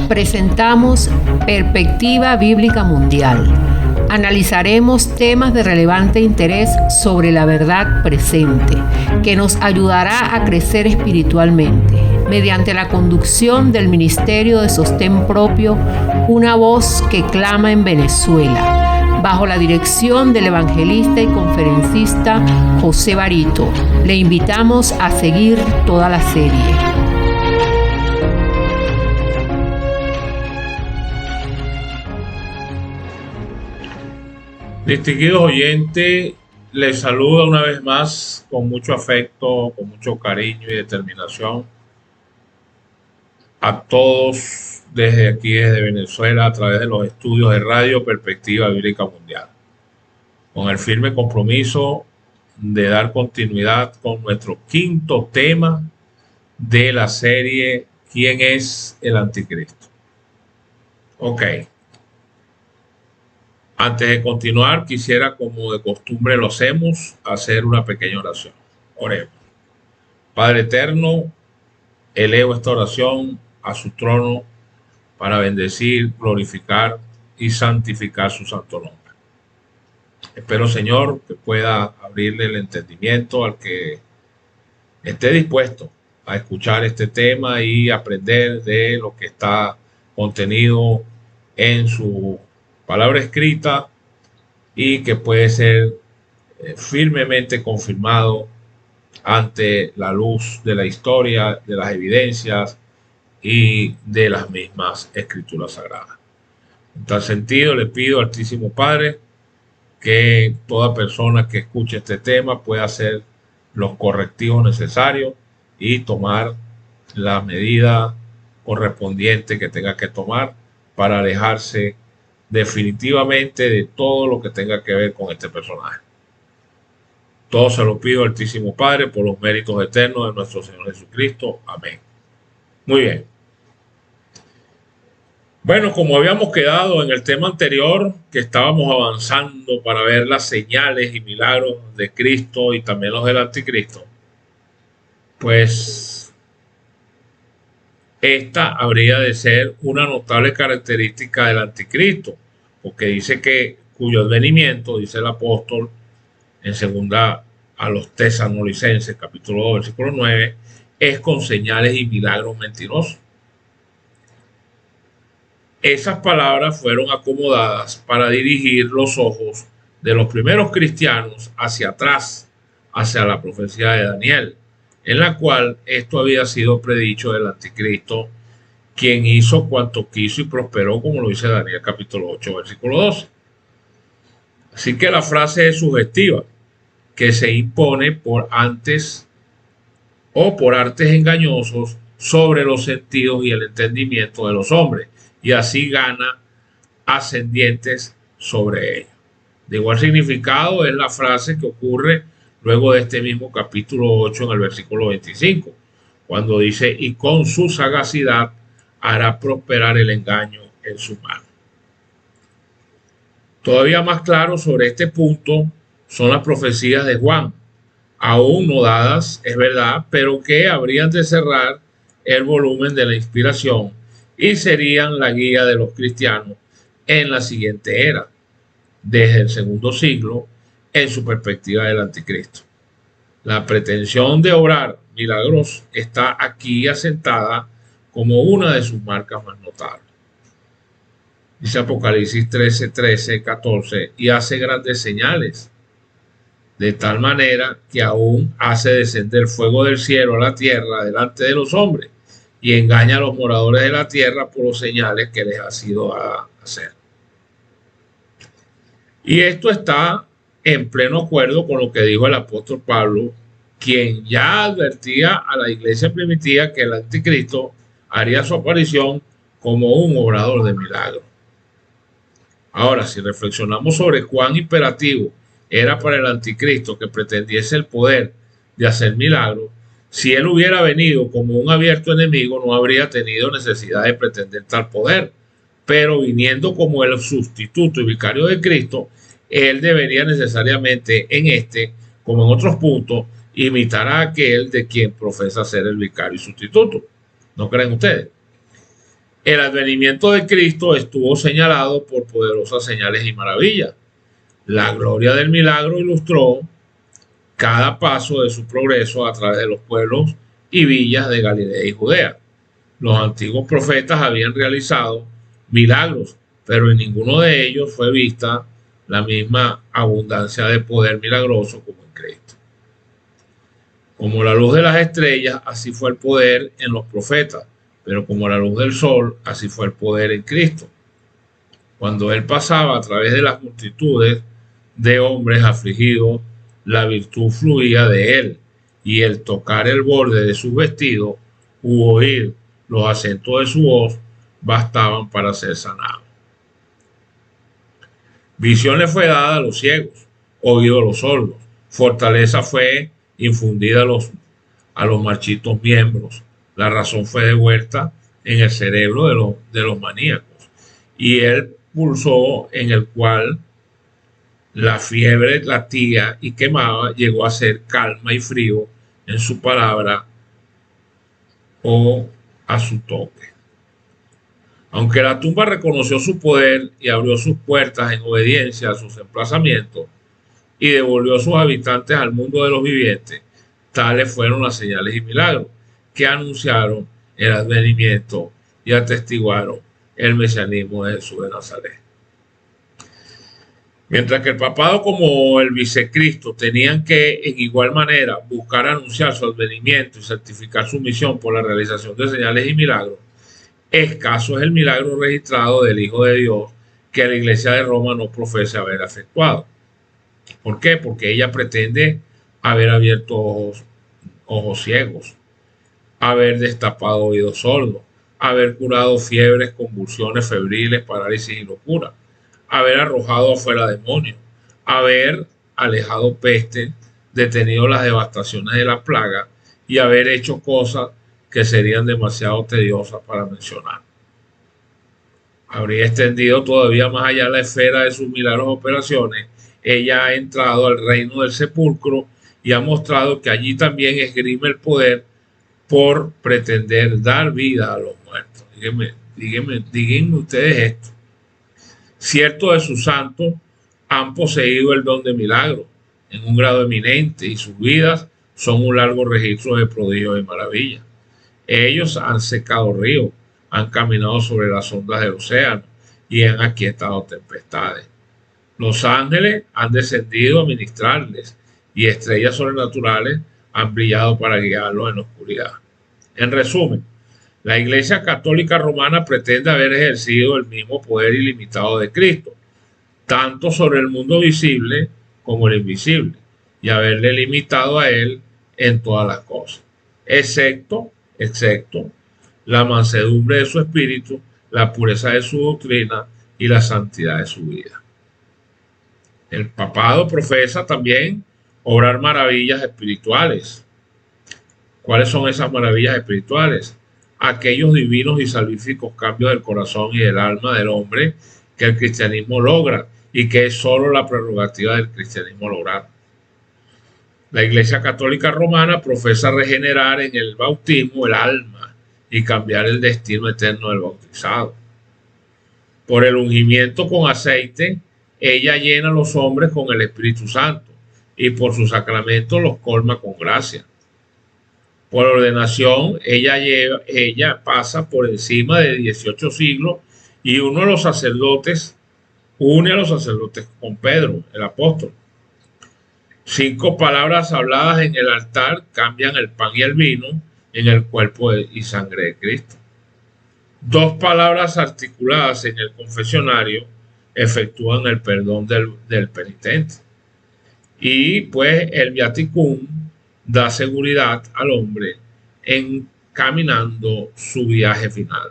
presentamos Perspectiva Bíblica Mundial. Analizaremos temas de relevante interés sobre la verdad presente, que nos ayudará a crecer espiritualmente, mediante la conducción del Ministerio de Sostén Propio, una voz que clama en Venezuela, bajo la dirección del evangelista y conferencista José Barito. Le invitamos a seguir toda la serie. Distinguidos oyentes, les saludo una vez más con mucho afecto, con mucho cariño y determinación a todos desde aquí, desde Venezuela, a través de los estudios de Radio Perspectiva Bíblica Mundial, con el firme compromiso de dar continuidad con nuestro quinto tema de la serie ¿Quién es el Anticristo? Ok. Antes de continuar, quisiera, como de costumbre lo hacemos, hacer una pequeña oración. Oremos. Padre eterno, elevo esta oración a su trono para bendecir, glorificar y santificar su santo nombre. Espero, Señor, que pueda abrirle el entendimiento al que esté dispuesto a escuchar este tema y aprender de lo que está contenido en su palabra escrita y que puede ser firmemente confirmado ante la luz de la historia, de las evidencias y de las mismas escrituras sagradas. En tal sentido, le pido al Altísimo Padre que toda persona que escuche este tema pueda hacer los correctivos necesarios y tomar la medida correspondiente que tenga que tomar para alejarse definitivamente de todo lo que tenga que ver con este personaje. Todo se lo pido al Altísimo Padre por los méritos eternos de nuestro Señor Jesucristo. Amén. Muy bien. Bueno, como habíamos quedado en el tema anterior, que estábamos avanzando para ver las señales y milagros de Cristo y también los del Anticristo, pues esta habría de ser una notable característica del Anticristo, porque dice que cuyo advenimiento, dice el apóstol en segunda a los Tesalonicenses, capítulo 2, versículo 9, es con señales y milagros mentirosos. Esas palabras fueron acomodadas para dirigir los ojos de los primeros cristianos hacia atrás, hacia la profecía de Daniel, en la cual esto había sido predicho del Anticristo, quien hizo cuanto quiso y prosperó, como lo dice Daniel capítulo 8, versículo 12. Así que la frase es sugestiva, que se impone por antes o por artes engañosos sobre los sentidos y el entendimiento de los hombres, y así gana ascendientes sobre ellos. De igual significado es la frase que ocurre luego de este mismo capítulo 8 en el versículo 25, cuando dice, y con su sagacidad hará prosperar el engaño en su mano. Todavía más claro sobre este punto son las profecías de Juan, aún no dadas, es verdad, pero que habrían de cerrar el volumen de la inspiración y serían la guía de los cristianos en la siguiente era, desde el segundo siglo, en su perspectiva del Anticristo. La pretensión de obrar milagros está aquí asentada como una de sus marcas más notables. Dice Apocalipsis 13, 13, 14, y hace grandes señales, de tal manera que aún hace descender fuego del cielo a la tierra delante de los hombres y engaña a los moradores de la tierra por los señales que les ha sido a hacer. Y esto está en pleno acuerdo con lo que dijo el apóstol Pablo, quien ya advertía a la iglesia primitiva que el Anticristo haría su aparición como un obrador de milagros. Ahora, si reflexionamos sobre cuán imperativo era para el Anticristo que pretendiese el poder de hacer milagros, si él hubiera venido como un abierto enemigo, no habría tenido necesidad de pretender tal poder. Pero viniendo como el sustituto y vicario de Cristo, él debería necesariamente en este, como en otros puntos, imitar a aquel de quien profesa ser el vicario y sustituto. ¿No creen ustedes? El advenimiento de Cristo estuvo señalado por poderosas señales y maravillas. La gloria del milagro ilustró cada paso de su progreso a través de los pueblos y villas de Galilea y Judea. Los antiguos profetas habían realizado milagros, pero en ninguno de ellos fue vista la misma abundancia de poder milagroso como en Cristo. Como la luz de las estrellas, así fue el poder en los profetas, pero como la luz del sol, así fue el poder en Cristo. Cuando Él pasaba a través de las multitudes de hombres afligidos, la virtud fluía de Él, y el tocar el borde de sus vestidos u oír los acentos de su voz bastaban para ser sanados. Visión le fue dada a los ciegos, oído a los sordos, fortaleza fue infundida a los marchitos miembros, la razón fue devuelta en el cerebro de los maníacos, y el pulso en el cual la fiebre latía y quemaba llegó a ser calma y frío en su palabra o a su toque. Aunque la tumba reconoció su poder y abrió sus puertas en obediencia a sus emplazamientos y devolvió a sus habitantes al mundo de los vivientes, tales fueron las señales y milagros que anunciaron el advenimiento y atestiguaron el mesianismo de Jesús de Nazaret. Mientras que el papado como el vicecristo tenían que en igual manera buscar anunciar su advenimiento y certificar su misión por la realización de señales y milagros, escaso es el milagro registrado del Hijo de Dios que la Iglesia de Roma no profesa haber efectuado. ¿Por qué? Porque ella pretende haber abierto ojos ciegos, haber destapado oídos sordos, haber curado fiebres, convulsiones febriles, parálisis y locura, haber arrojado afuera demonios, haber alejado peste, detenido las devastaciones de la plaga y haber hecho cosas que serían demasiado tediosas para mencionar. Habría extendido todavía más allá la esfera de sus milagrosas operaciones. Ella ha entrado al reino del sepulcro y ha mostrado que allí también esgrime el poder por pretender dar vida a los muertos. Díganme ustedes esto. Ciertos de sus santos han poseído el don de milagro en un grado eminente y sus vidas son un largo registro de prodigios y maravillas. Ellos han secado ríos, han caminado sobre las ondas del océano y han aquietado tempestades. Los ángeles han descendido a ministrarles y estrellas sobrenaturales han brillado para guiarlos en la oscuridad. En resumen, la Iglesia Católica Romana pretende haber ejercido el mismo poder ilimitado de Cristo, tanto sobre el mundo visible como el invisible, y haberle limitado a Él en todas las cosas, excepto la mansedumbre de su espíritu, la pureza de su doctrina y la santidad de su vida. El papado profesa también obrar maravillas espirituales. ¿Cuáles son esas maravillas espirituales? Aquellos divinos y salvíficos cambios del corazón y del alma del hombre que el cristianismo logra y que es solo la prerrogativa del cristianismo lograr. La Iglesia Católica Romana profesa regenerar en el bautismo el alma y cambiar el destino eterno del bautizado. Por el ungimiento con aceite, ella llena a los hombres con el Espíritu Santo y por sus sacramentos los colma con gracia. Por ordenación, ella pasa por encima de 18 siglos y une a los sacerdotes con Pedro, el apóstol. 5 palabras habladas en el altar cambian el pan y el vino en el cuerpo y sangre de Cristo. 2 palabras articuladas en el confesionario efectúan el perdón del penitente. Y pues el viaticum da seguridad al hombre encaminando su viaje final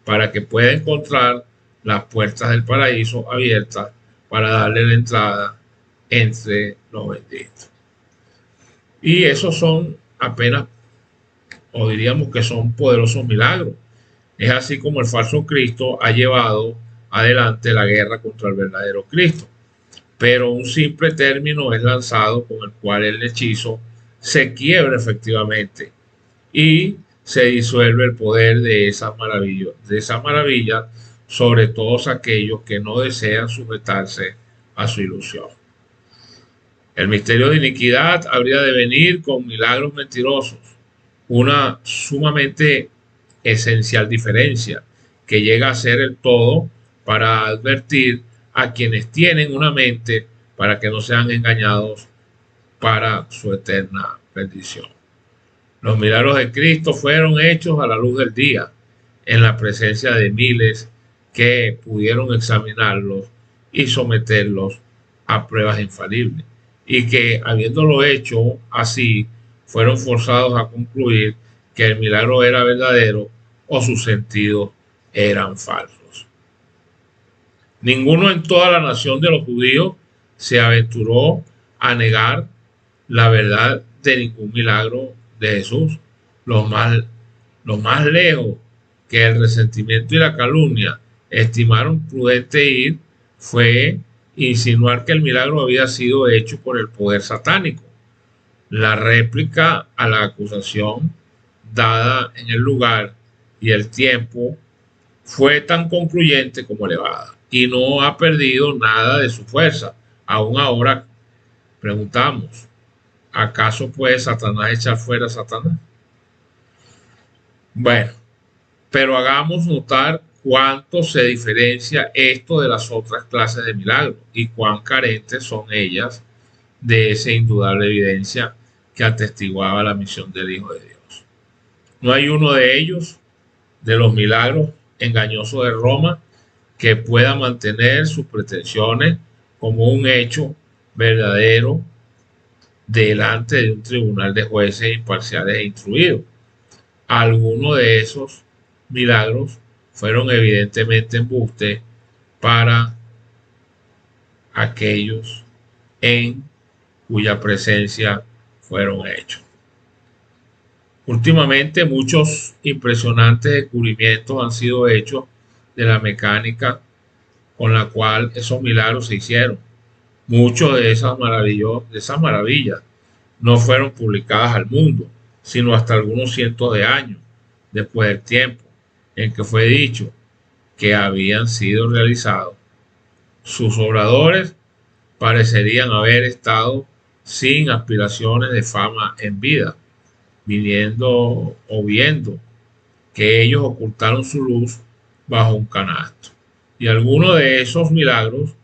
para que pueda encontrar las puertas del paraíso abiertas para darle la entrada entre los benditos. Y esos son apenas, o diríamos que son poderosos milagros. Es así como el falso Cristo ha llevado adelante la guerra contra el verdadero Cristo. Pero un simple término es lanzado con el cual el hechizo se quiebra efectivamente y se disuelve el poder de esas maravillas sobre todos aquellos que no desean sujetarse a su ilusión. El misterio de iniquidad habría de venir con milagros mentirosos, una sumamente esencial diferencia que llega a ser el todo para advertir a quienes tienen una mente para que no sean engañados para su eterna perdición. Los milagros de Cristo fueron hechos a la luz del día, en la presencia de miles que pudieron examinarlos y someterlos a pruebas infalibles, y que, habiéndolo hecho así, fueron forzados a concluir que el milagro era verdadero o sus sentidos eran falsos. Ninguno en toda la nación de los judíos se aventuró a negar la verdad de ningún milagro de Jesús. Lo más lejos que el resentimiento y la calumnia estimaron prudente ir fue insinuar que el milagro había sido hecho por el poder satánico. La réplica a la acusación dada en el lugar y el tiempo fue tan concluyente como elevada y no ha perdido nada de su fuerza. Aún ahora preguntamos, ¿acaso puede Satanás echar fuera a Satanás? Bueno, pero hagamos notar cuánto se diferencia esto de las otras clases de milagros y cuán carentes son ellas de esa indudable evidencia que atestiguaba la misión del Hijo de Dios. No hay uno de ellos, de los milagros engañosos de Roma, que pueda mantener sus pretensiones como un hecho verdadero delante de un tribunal de jueces imparciales e instruidos. Algunos de esos milagros fueron evidentemente embuste para aquellos en cuya presencia fueron hechos. Últimamente muchos impresionantes descubrimientos han sido hechos de la mecánica con la cual esos milagros se hicieron. Muchos de esas maravillas no fueron publicadas al mundo, sino hasta algunos cientos de años después del tiempo en que fue dicho que habían sido realizados. Sus obradores parecerían haber estado sin aspiraciones de fama en vida, viendo que ellos ocultaron su luz bajo un canasto. Y algunos de esos milagros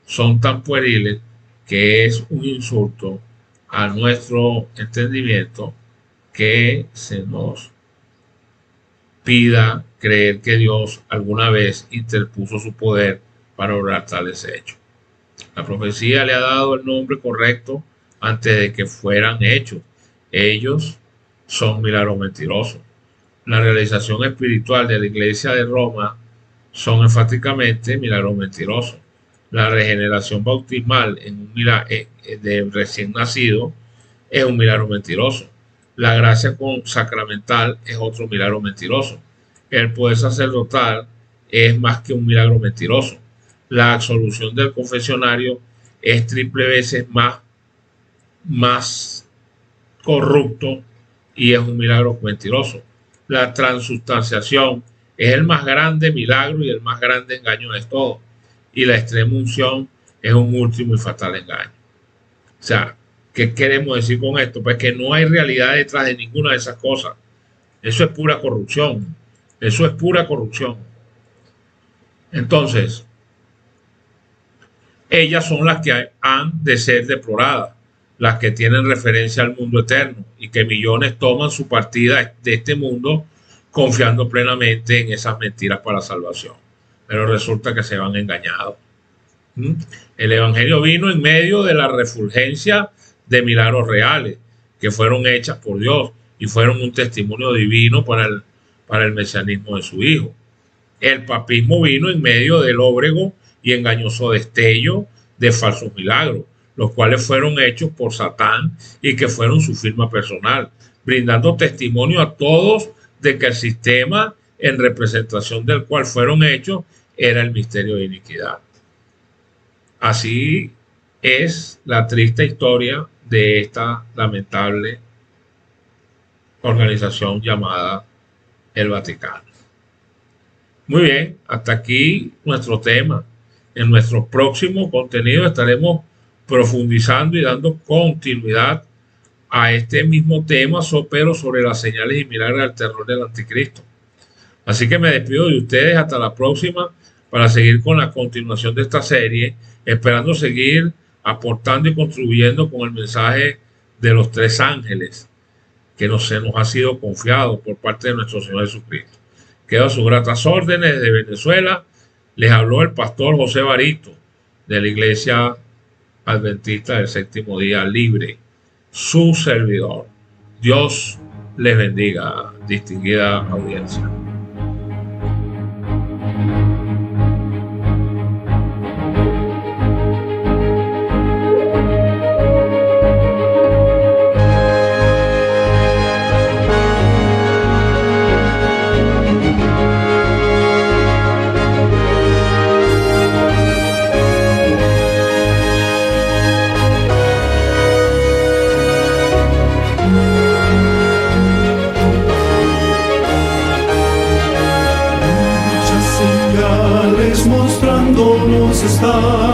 son tan pueriles que es un insulto a nuestro entendimiento que se nos pida creer que Dios alguna vez interpuso su poder para obrar tales hechos. La profecía le ha dado el nombre correcto antes de que fueran hechos. Ellos son milagros mentirosos. La realización espiritual de la Iglesia de Roma son enfáticamente milagros mentirosos. La regeneración bautismal de recién nacido es un milagro mentiroso. La gracia sacramental es otro milagro mentiroso. El poder sacerdotal es más que un milagro mentiroso. La absolución del confesionario es triple veces más corrupto y es un milagro mentiroso. La transubstanciación es el más grande milagro y el más grande engaño de todos. Y la extrema unción es un último y fatal engaño. O sea, ¿qué queremos decir con esto? Pues que no hay realidad detrás de ninguna de esas cosas. Eso es pura corrupción. Eso es pura corrupción. Entonces, ellas son las que han de ser deploradas, las que tienen referencia al mundo eterno y que millones toman su partida de este mundo confiando plenamente en esas mentiras para salvación. Pero resulta que se van engañados. El evangelio vino en medio de la refulgencia de milagros reales que fueron hechas por Dios y fueron un testimonio divino para el mesianismo de su Hijo. El papismo vino en medio del lóbrego y engañoso destello de falsos milagros, los cuales fueron hechos por Satán y que fueron su firma personal, brindando testimonio a todos de que el sistema en representación del cual fueron hechos era el misterio de iniquidad. Así es la triste historia de esta lamentable organización llamada el Vaticano. Muy bien, hasta aquí nuestro tema. En nuestro próximo contenido estaremos profundizando y dando continuidad a este mismo tema, pero sobre las señales y milagros del terror del anticristo. Así que me despido de ustedes hasta la próxima para seguir con la continuación de esta serie, esperando seguir aportando y contribuyendo con el mensaje de los tres ángeles que se nos ha sido confiado por parte de nuestro Señor Jesucristo. Quedo a sus gratas órdenes desde Venezuela. Les habló el pastor José Barito de la Iglesia Adventista del Séptimo Día Libre, su servidor. Dios les bendiga, distinguida audiencia. Mostrándonos está